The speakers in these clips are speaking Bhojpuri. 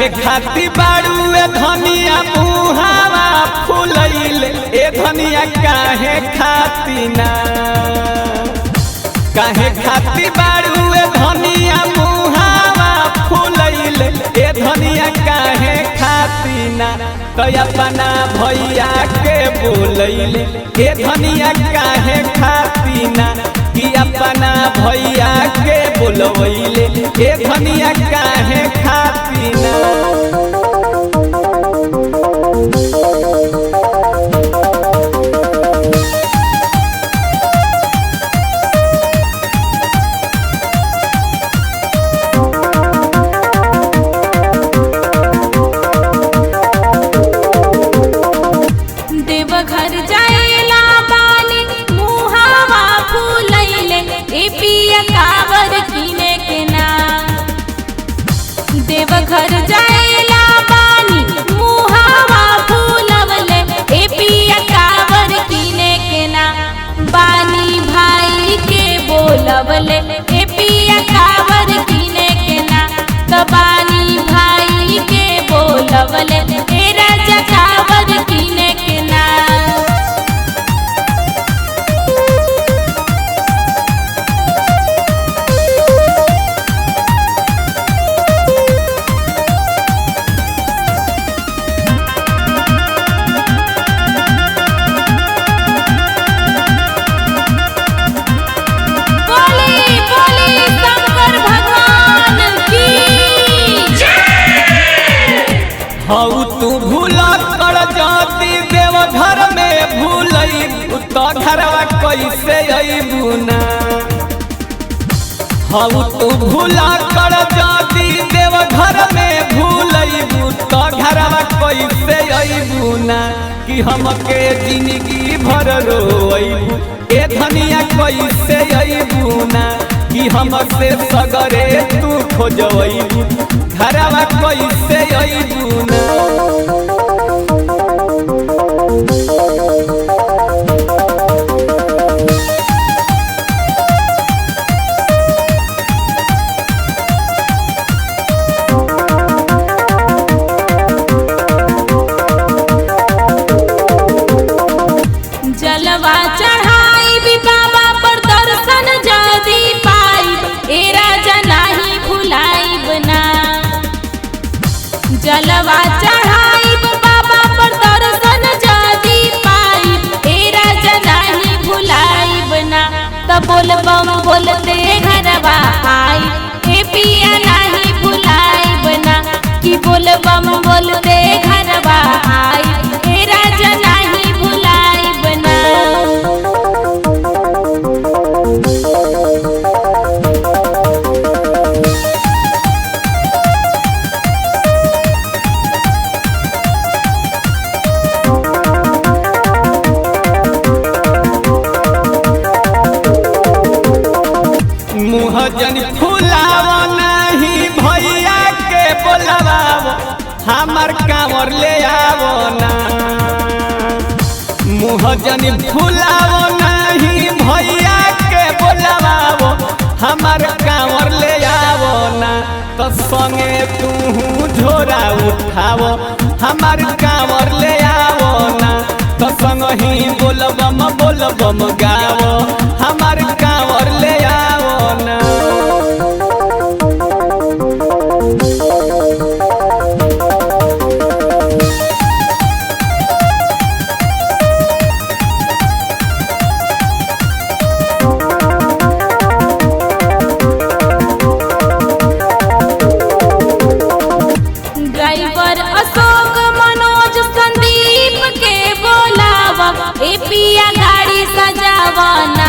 काहे खाती बाड़ू ए धनिया मुहावा फुलैले ए धनिया काहे खाती ना काहे खाती बाड़ू ए धनिया मुहावा फुलैले ए धनिया काहे खाती ना तो अपना भैया के बोलैले ए धनिया काहे खाती ना कि अपना भैया के बोलवैले ए धनिया काहे खाती ना। देवघर जाएला बानी मुहावा फूलैले ए पिया कावर किने के ना देवघर जाएला बानी मुहावा फूलवले ए पिया कावर किने के ना बानी भाई के बोलवले ए पिया कावर किने के ना तो बानी भाई के बोलवले ए राजा कावर किने के ना। हऊ तू भूला कर जाती देवघर में भूलई तो घरवा कैसे अइबू ना हऊ तू भूला कर जाती देवघर में भूलईबू तो घरवा कैसे अइबू ना कि हमके जिंदगी भर रोइबू ए धनिया कैसे अइबू ना कि हमसे सगरे तू खोजबू घरवा कैसे अइबू ना। जलवा चढ़ाई भी बाबा पर दर्शन जदी पाई ए राजा नाही भुलाइब ना जलवा चढ़ाई बाबा पर दर्शन जदी पाई ए राजा नाही भुलाइब ना तो बोल बम बोलते घरवा आई ए पिया नाही भुलाइब ना कि बोल बम बोलते घरवा आई ए राजा नाही भुलाइब ना। मुहजन फुलाव नहीं भैया के बोलवाव हमर कांवर ले आवो ना मुहजन फुलाव नहीं भैया के बोलवाव हमर कांवर ले आवो ना तो संगे तू झोरा उठावो हमर कांवर ले आवो ना तो संग ही बोलबम गावो हमर कांवर ले आवो ना। ड्राइवर अशोक मनोज संदीप के बोलावा ए पिया गाड़ी सजावना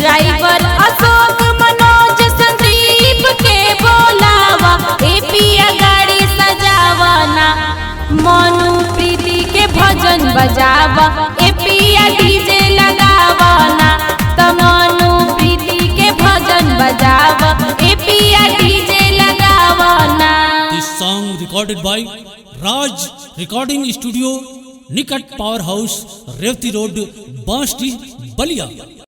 ड्राइवर अशोक मनोज संदीप के बोलावा ए पिया गाड़ी सजावना मनु प्रीति के भजन बजावा ए पिया डीजे लगावना तो मनु प्रीति के भजन बजावा ए पिया DJ लगावना। This song recorded by Raj Recording Studio, Nikat Power House, Revti Road, Basti, Balia.